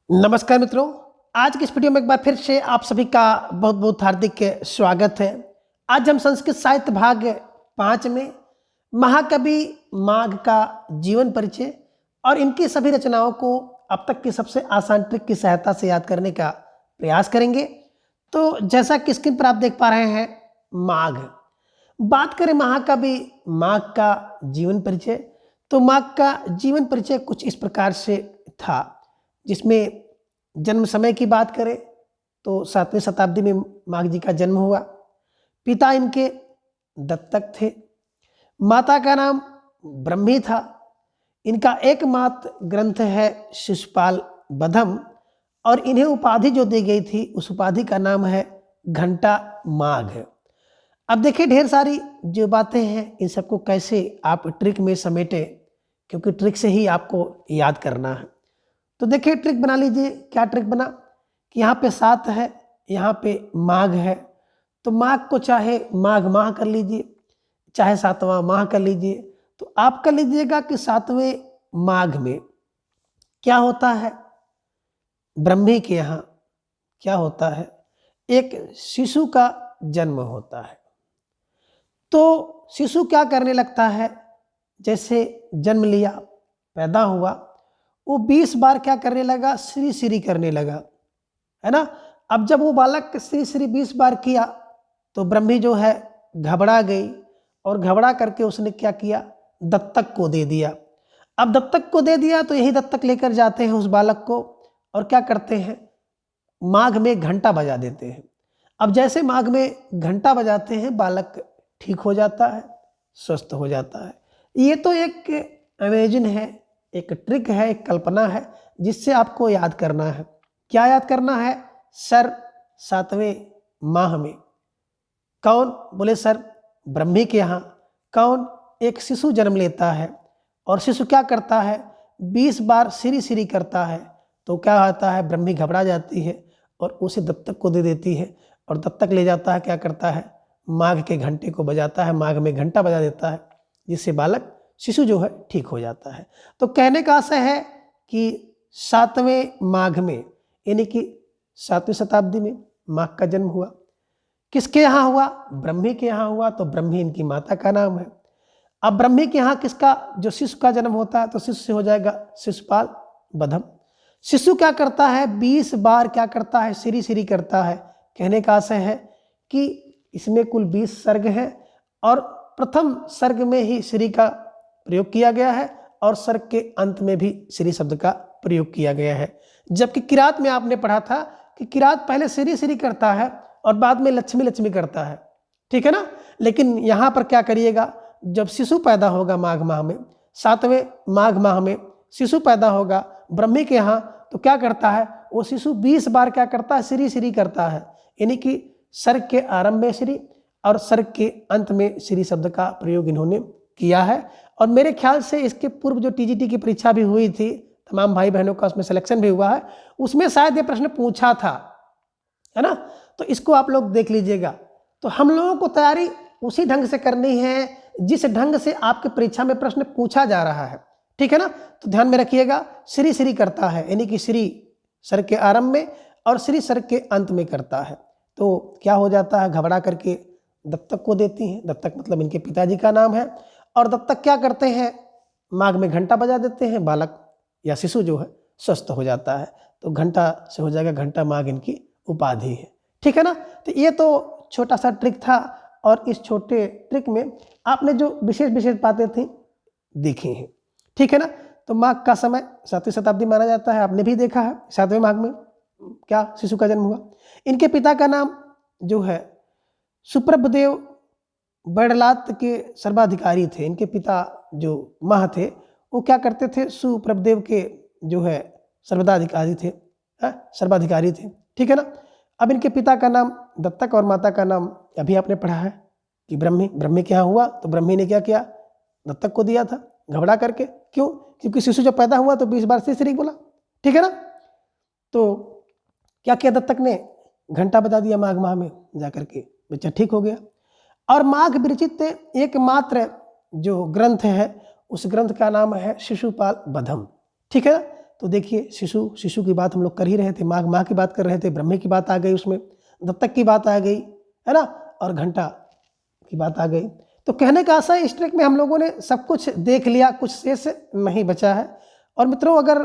नमस्कार मित्रों। आज की इस वीडियो में एक बार फिर से आप सभी का बहुत बहुत हार्दिक स्वागत है। आज हम संस्कृत साहित्य भाग 5 में महाकवि माघ का जीवन परिचय और इनकी सभी रचनाओं को अब तक की सबसे आसान ट्रिक की सहायता से याद करने का प्रयास करेंगे। तो जैसा कि स्क्रीन पर आप देख पा रहे हैं, माघ। बात करें महाकवि माघ का जीवन परिचय, तो माघ का जीवन परिचय कुछ इस प्रकार से था, जिसमें जन्म समय की बात करें तो 7वीं शताब्दी में माघ जी का जन्म हुआ। पिता इनके दत्तक थे। माता का नाम ब्रह्मी था। इनका एकमात्र ग्रंथ है शिशुपाल बधम और इन्हें उपाधि जो दी गई थी उस उपाधि का नाम है घंटा माघ। अब देखिए, ढेर सारी जो बातें हैं इन सबको कैसे आप ट्रिक में समेटें, क्योंकि ट्रिक से ही आपको याद करना है। तो देखिए, ट्रिक बना लीजिए। क्या ट्रिक बना कि यहाँ पे 7 है, यहाँ पे माघ है, तो माघ को चाहे माघ माह कर लीजिए, चाहे 7वां माह कर लीजिए। तो आप कर लीजिएगा कि 7वें माघ में क्या होता है, ब्रह्मी के यहाँ क्या होता है, एक शिशु का जन्म होता है। तो शिशु क्या करने लगता है, जैसे जन्म लिया, पैदा हुआ, वो 20 बार क्या करने लगा, श्री श्री करने लगा, है ना। अब जब वो बालक श्री श्री 20 बार किया तो ब्रह्मी जो है घबरा गई और घबरा करके उसने क्या किया, दत्तक को दे दिया। अब दत्तक को दे दिया तो यही दत्तक लेकर जाते हैं उस बालक को और क्या करते हैं, माघ में घंटा बजा देते हैं। अब जैसे माघ में घंटा बजाते हैं, बालक ठीक हो जाता है, स्वस्थ हो जाता है। ये तो एक इमेजिन है, एक ट्रिक है, एक कल्पना है, जिससे आपको याद करना है। क्या याद करना है, सर 7वें माह में कौन, बोले सर ब्रह्मी के यहाँ कौन, एक शिशु जन्म लेता है और शिशु क्या करता है, 20 बार श्री श्री करता है। तो क्या होता है, ब्रह्मी घबरा जाती है और उसे दत्तक को दे देती है और दत्तक ले जाता है, क्या करता है, माघ के घंटे को बजाता है, माघ में घंटा बजा देता है, जिससे बालक शिशु जो है ठीक हो जाता है। तो कहने का आशय है कि 7वें माघ में, यानी कि 7वीं शताब्दी में माघ का जन्म हुआ। किसके यहाँ हुआ, ब्रह्मी के यहाँ हुआ। तो ब्रह्मी इनकी माता का नाम है। अब ब्रह्मी के यहाँ किसका, जो शिशु का जन्म होता है, तो शिशु से हो जाएगा शिशुपाल बधम। शिशु क्या करता है, 20 बार क्या करता है, श्री श्री करता है। कहने का आशय है कि इसमें कुल 20 सर्ग हैं और प्रथम सर्ग में ही श्री का प्रयोग किया गया है और सर्ग के अंत में भी श्री शब्द का प्रयोग किया गया है। जबकि किरात में आपने पढ़ा था कि किरात पहले श्री श्री करता है और बाद में लक्ष्मी लक्ष्मी करता है, ठीक है ना। लेकिन यहाँ पर क्या करिएगा, जब शिशु पैदा होगा माघ माह में, 7वें माघ माह में शिशु पैदा होगा ब्रह्मी के यहाँ, तो क्या करता है, वो शिशु 20 बार क्या करता है, श्री श्री करता है। यानी कि सर्ग के आरंभ में श्री और सर्ग के अंत में श्री शब्द का प्रयोग इन्होंने किया है। और मेरे ख्याल से इसके पूर्व जो टीजीटी की परीक्षा भी हुई थी, तमाम भाई बहनों का उसमें सिलेक्शन भी हुआ है, उसमें शायद ये प्रश्न पूछा था, है ना। तो इसको आप लोग देख लीजिएगा। तो हम लोगों को तैयारी उसी ढंग से करनी है जिस ढंग से आपके परीक्षा में प्रश्न पूछा जा रहा है, ठीक है ना। तो ध्यान में रखिएगा, श्री श्री करता है, यानी कि श्री सर्ग के आरंभ में और श्री सर्ग के अंत में करता है। तो क्या हो जाता है, घबरा करके दत्तक को देती हैं। दत्तक मतलब इनके पिताजी का नाम है। और दत्तक क्या करते हैं, माघ में घंटा बजा देते हैं, बालक या शिशु जो है स्वस्थ हो जाता है। तो घंटा से हो जाएगा घंटा माघ, इनकी उपाधि है, ठीक है ना। तो ये तो छोटा सा ट्रिक था और इस छोटे ट्रिक में आपने जो विशेष विशेष बातें थी देखी हैं, ठीक है ना। तो माघ का समय 7वीं शताब्दी माना जाता है, आपने भी देखा है 7वें माघ में क्या शिशु का जन्म हुआ। इनके पिता का नाम जो है सुप्रभदेव बड़लात के सर्वाधिकारी थे। इनके पिता जो माह थे वो क्या करते थे, सुप्रभदेव के जो है सर्वाधिकारी थे, सर्वाधिकारी थे, ठीक है ना। अब इनके पिता का नाम दत्तक और माता का नाम अभी आपने पढ़ा है कि ब्रह्मी। ब्रह्मी क्या हुआ, तो ब्रह्मी ने क्या किया, दत्तक को दिया था घबरा करके। क्यों, क्योंकि शिशु जब पैदा हुआ तो 20 बार से श्री बोला, ठीक है ना। तो क्या किया, दत्तक ने घंटा बजा दिया माघ माह में जाकर के, बच्चा ठीक हो गया। और माघ विरचित एकमात्र जो ग्रंथ है उस ग्रंथ का नाम है शिशुपाल बधम, ठीक है ना। तो देखिए शिशु की बात हम लोग कर ही रहे थे, माघ माह की बात कर रहे थे, ब्रह्मे की बात आ गई, उसमें दत्तक की बात आ गई, है ना, और घंटा की बात आ गई। तो कहने का आशा है इस ट्रिक में हम लोगों ने सब कुछ देख लिया, कुछ शेष नहीं बचा है। और मित्रों, अगर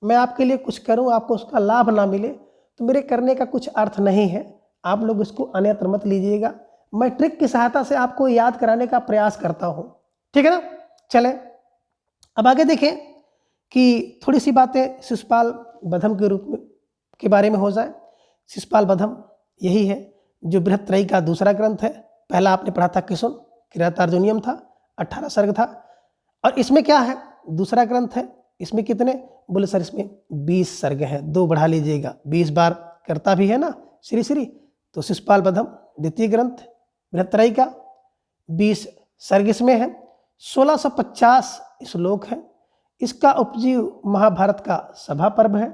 मैं आपके लिए कुछ करूं, आपको उसका लाभ ना मिले, तो मेरे करने का कुछ अर्थ नहीं है। आप लोग इसको अन्यत्र मत लीजिएगा। मैं ट्रिक की सहायता से आपको याद कराने का प्रयास करता हूं, ठीक है ना। चलें अब आगे देखें कि थोड़ी सी बातें शिशुपाल बधम के रूप में के बारे में हो जाए। शिशुपाल बधम यही है जो बृहत्त्रयी का दूसरा ग्रंथ है। पहला आपने पढ़ा था किसुन, किरातार्जुनियम था, 18 सर्ग था। और इसमें क्या है, दूसरा ग्रंथ है, इसमें कितने, बोले सर इसमें 20 सर्ग हैं, 2 बढ़ा लीजिएगा, 20 बार करता भी है ना श्री श्री। तो शिशुपाल बधम द्वितीय ग्रंथ बृहत्त्रयी का 20 सर्ग इसमें है, 1650 श्लोक है। इसका उपजीव महाभारत का सभा पर्व है।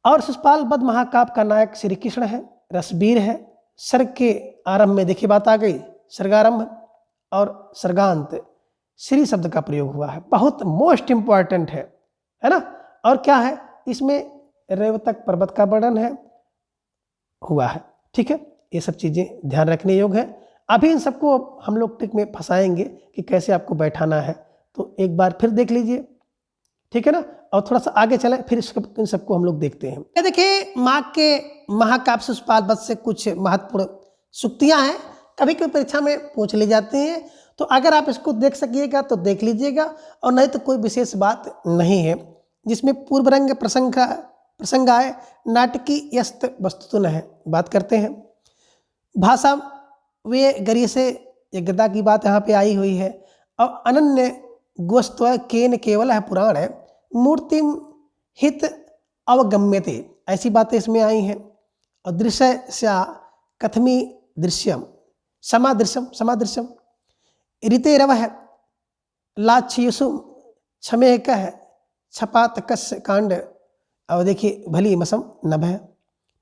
और शिशुपाल बध महाकाव्य का नायक श्री कृष्ण है, रसबीर है। सर्ग के आरंभ में देखिए बात आ गई, सर्गारंभ और सर्गांत श्री शब्द का प्रयोग हुआ है, बहुत मोस्ट इंपॉर्टेंट है ना। और क्या है, इसमें रेवतक पर्वत का वर्णन है हुआ है, ठीक है। ये सब चीज़ें ध्यान रखने योग्य है। अभी इन सबको हम लोग ट्रिक में फंसाएंगे कि कैसे आपको बैठाना है, तो एक बार फिर देख लीजिए, ठीक है ना। और थोड़ा सा आगे चलें, फिर इन सबको हम लोग देखते हैं। ये देखिए, माघ के महाकाव्य शिशुपाल बध से कुछ महत्वपूर्ण सूक्तियां हैं, कभी कभी परीक्षा में पूछ ली जाती हैं। तो अगर आप इसको देख सकिएगा तो देख लीजिएगा, और नहीं तो कोई विशेष बात नहीं है। जिसमें पूर्वरंग प्रसंग आए, नाटकी यस्त वस्तुतः है, बात करते हैं। भाषा वे गरी से गदा की बात यहाँ पे आई हुई है। और अनन्य गोस्त्व केन केवल है पुराण है, मूर्तिम हित अवगम्यते, ऐसी बातें इसमें आई हैं। और दृश्य स्या कथमी दृश्यम समादृश्यम ऋतेरव है, लाच्छयुसुम क्षमे कह छपातकस कांड। और देखिए भली मसम नभ है,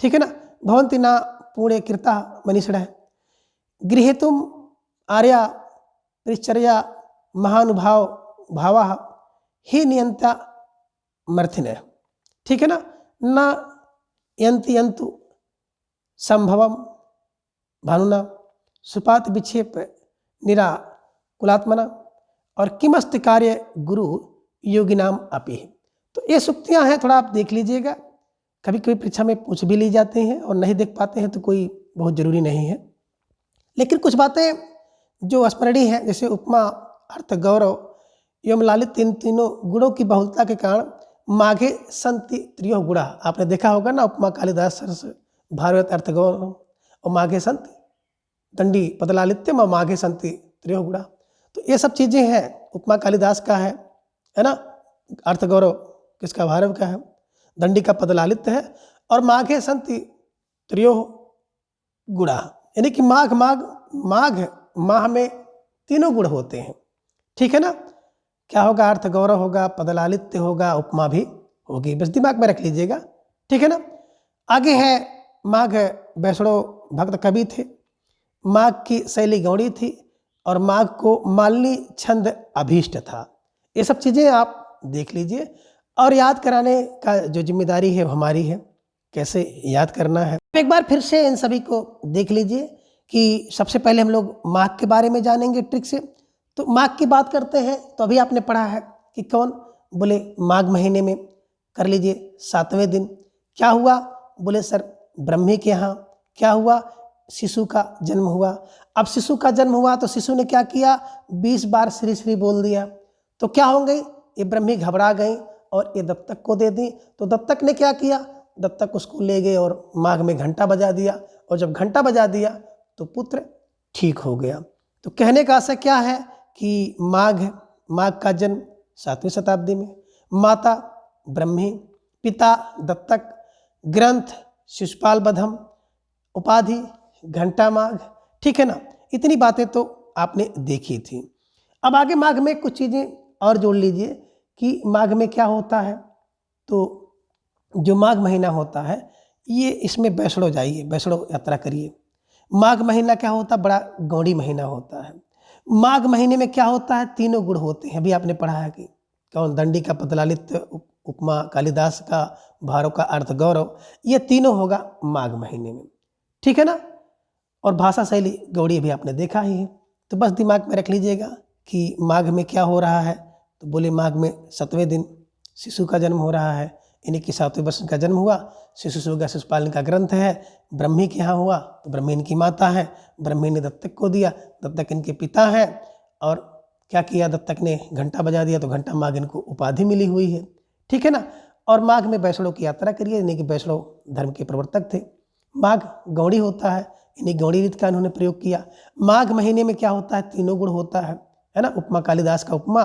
ठीक है ना। भवंती ना पुणे कृता मनीषण है, गृह तुम आर्या परिचर्या महानुभाव भावा ही नियंता मर्थिन है, ठीक है ना। न यंति यंतु संभवम भानुना सुपात विक्षेप निरा कुलात्मना, और किमस्त कार्य गुरु योगिनाम अपि। तो ये सूक्तियाँ हैं, थोड़ा आप देख लीजिएगा। कभी कभी परीक्षा में पूछ भी ली जाती हैं, और नहीं देख पाते हैं तो कोई बहुत ज़रूरी नहीं है। लेकिन कुछ बातें जो स्मरणीय हैं, जैसे उपमा, अर्थ, गौरव एवं लालित, इन तीनों गुणों की बहुलता के कारण माघे संति त्रियो गुणा। आपने देखा होगा ना, उपमा कालिदास सरस भारत अर्थ गौरव, और माघे संति दंडी पदलालित्यम और माघे संति त्रियो गुणा। तो ये सब चीज़ें हैं, उपमा कालिदास का है ना। अर्थ गौरव किसका, भारव का है। दंडी का पदलालित्य है, और माघे संति त्रियो गुणा, यानी कि माघ माह में तीनों गुण होते हैं, ठीक है ना। क्या होगा, अर्थ गौरव होगा, पदलालित्य होगा, उपमा भी होगी, बस दिमाग में रख लीजिएगा, ठीक है ना। आगे है, माघ बैसड़ो भक्त कवि थे, माघ की शैली गौड़ी थी, और माघ को मालनी छंद अभीष्ट था। ये सब चीज़ें आप देख लीजिए, और याद कराने का जो जिम्मेदारी है हमारी है, कैसे याद करना है। एक बार फिर से इन सभी को देख लीजिए कि सबसे पहले हम लोग माघ के बारे में जानेंगे ट्रिक से। तो माघ की बात करते हैं, तो अभी आपने पढ़ा है कि कौन, बोले माघ महीने में कर लीजिए 7वें दिन क्या हुआ, बोले सर ब्रह्मे के यहाँ क्या हुआ, शिशु का जन्म हुआ। अब शिशु का जन्म हुआ तो शिशु ने क्या किया, 20 बार श्री श्री बोल दिया। तो क्या हो गई, ये ब्रह्मी घबरा गई और ये दत्तक को दे दी। तो दत्तक ने क्या किया, दत्तक उसको ले गए और माघ में घंटा बजा दिया, और जब घंटा बजा दिया तो पुत्र ठीक हो गया। तो कहने का आशय क्या है कि माघ का जन्म 7वीं शताब्दी में, माता ब्रह्मी, पिता दत्तक, ग्रंथ शिशुपाल बधम, उपाधि घंटा माघ, ठीक है ना। इतनी बातें तो आपने देखी थी। अब आगे माघ में कुछ चीज़ें और जोड़ लीजिए कि माघ में क्या होता है। तो जो माघ महीना होता है, ये इसमें वैष्णो जाइए, वैष्णो यात्रा करिए। माघ महीना क्या होता है, बड़ा गौड़ी महीना होता है। माघ महीने में क्या होता है, तीनों गुण होते हैं। अभी आपने पढ़ा है कि कौन, दंडी का पदलालित्य, उपमा कालिदास का, भारों का अर्थ गौरव, ये तीनों होगा माघ महीने में। ठीक है ना। और भाषा शैली गौड़ी भी आपने देखा ही है। तो बस दिमाग में रख लीजिएगा कि माघ में क्या हो रहा है। तो बोले माघ में 7वें दिन शिशु का जन्म हो रहा है, यानी कि 7वें वर्ष का जन्म हुआ। शिशु सूगा शिशुपाल का ग्रंथ है, ब्रह्मी के यहाँ हुआ तो ब्रह्मी इनकी माता है, ब्रह्मी ने दत्तक को दिया, दत्तक इनके पिता है। और क्या किया, दत्तक ने घंटा बजा दिया तो घंटा माघ इनको उपाधि मिली हुई है। ठीक है ना। और माघ में वैष्णव की यात्रा करिए, यानी कि वैष्णव धर्म के प्रवर्तक थे। माघ गौड़ी होता है, यानी गौड़ी रीत का इन्होंने प्रयोग किया। माघ महीने में क्या होता है, तीनों गुण होता है ना। उपमा कालिदास का उपमा,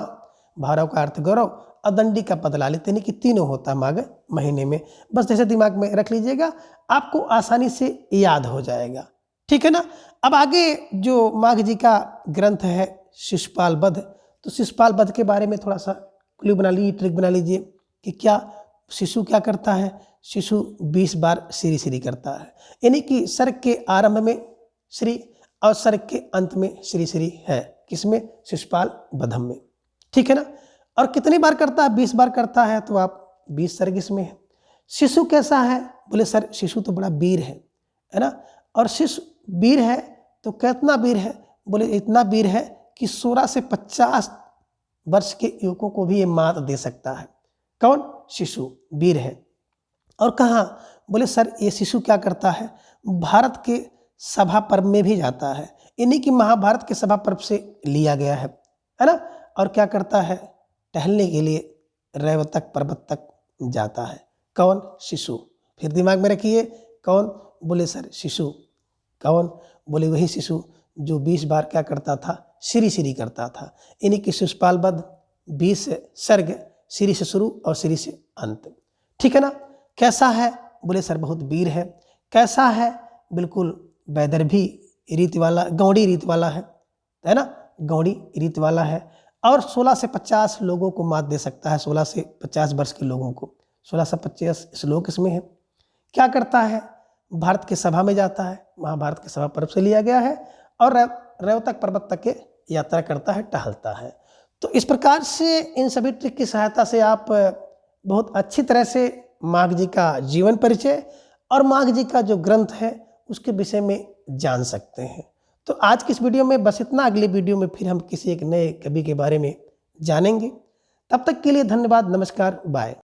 भारव का अर्थ गौरव, अदंडी का पद लालित, यानी कि तीनों होता है माघ महीने में। बस जैसे दिमाग में रख लीजिएगा, आपको आसानी से याद हो जाएगा। ठीक है ना। अब आगे जो माघ जी का ग्रंथ है शिशुपाल वध, तो शिशुपाल वध के बारे में थोड़ा सा क्लू बना लीजिए, ट्रिक बना लीजिए कि क्या शिशु क्या करता है। शिशु 20 बार श्री श्री करता है, यानी कि सर्ग के आरंभ में श्री और सर्ग के अंत में श्री श्री है। किसमें, शिशुपाल वधम में। ठीक है ना। और कितनी बार करता है, 20 बार करता है, तो आप 20 सर्ग इसमें है। शिशु कैसा है, बोले सर शिशु तो बड़ा वीर है ना। और शिशु वीर है तो कितना वीर है, बोले इतना वीर है कि 16 से 50 वर्ष के युवकों को भी ये मात दे सकता है। कौन, शिशु वीर है। और कहाँ, बोले सर ये शिशु क्या करता है, भारत के सभा पर्व में भी जाता है, इन्हीं की महाभारत के सभा पर्व से लिया गया है ना। और क्या करता है, टहलने के लिए रैवतक पर्वत तक जाता है। कौन, शिशु। फिर दिमाग में रखिए कौन, बोले सर शिशु। कौन, बोले वही शिशु जो 20 बार क्या करता था, श्री श्री करता था। इन्हीं की शिशुपाल वध 20 सर्ग, श्री से शुरू और श्री से अंत। ठीक है ना। कैसा है, बोले सर बहुत वीर है। कैसा है, बिल्कुल वैदर्भी रीत वाला, गौड़ी रीत वाला है ना, गौड़ी रीत वाला है। और 16 से 50 लोगों को मात दे सकता है, 16 से 50 वर्ष के लोगों को। 16 से 50 श्लोक इसमें है। क्या करता है, भारत के सभा में जाता है, महाभारत के सभा पर्व से लिया गया है। और रेवतक पर्वत तक के यात्रा करता है, टहलता है। तो इस प्रकार से इन सभी ट्रिक की सहायता से आप बहुत अच्छी तरह से माघ जी का जीवन परिचय और माघ जी का जो ग्रंथ है उसके विषय में जान सकते हैं। तो आज की इस वीडियो में बस इतना। अगले वीडियो में फिर हम किसी एक नए कवि के बारे में जानेंगे। तब तक के लिए धन्यवाद, नमस्कार, बाय।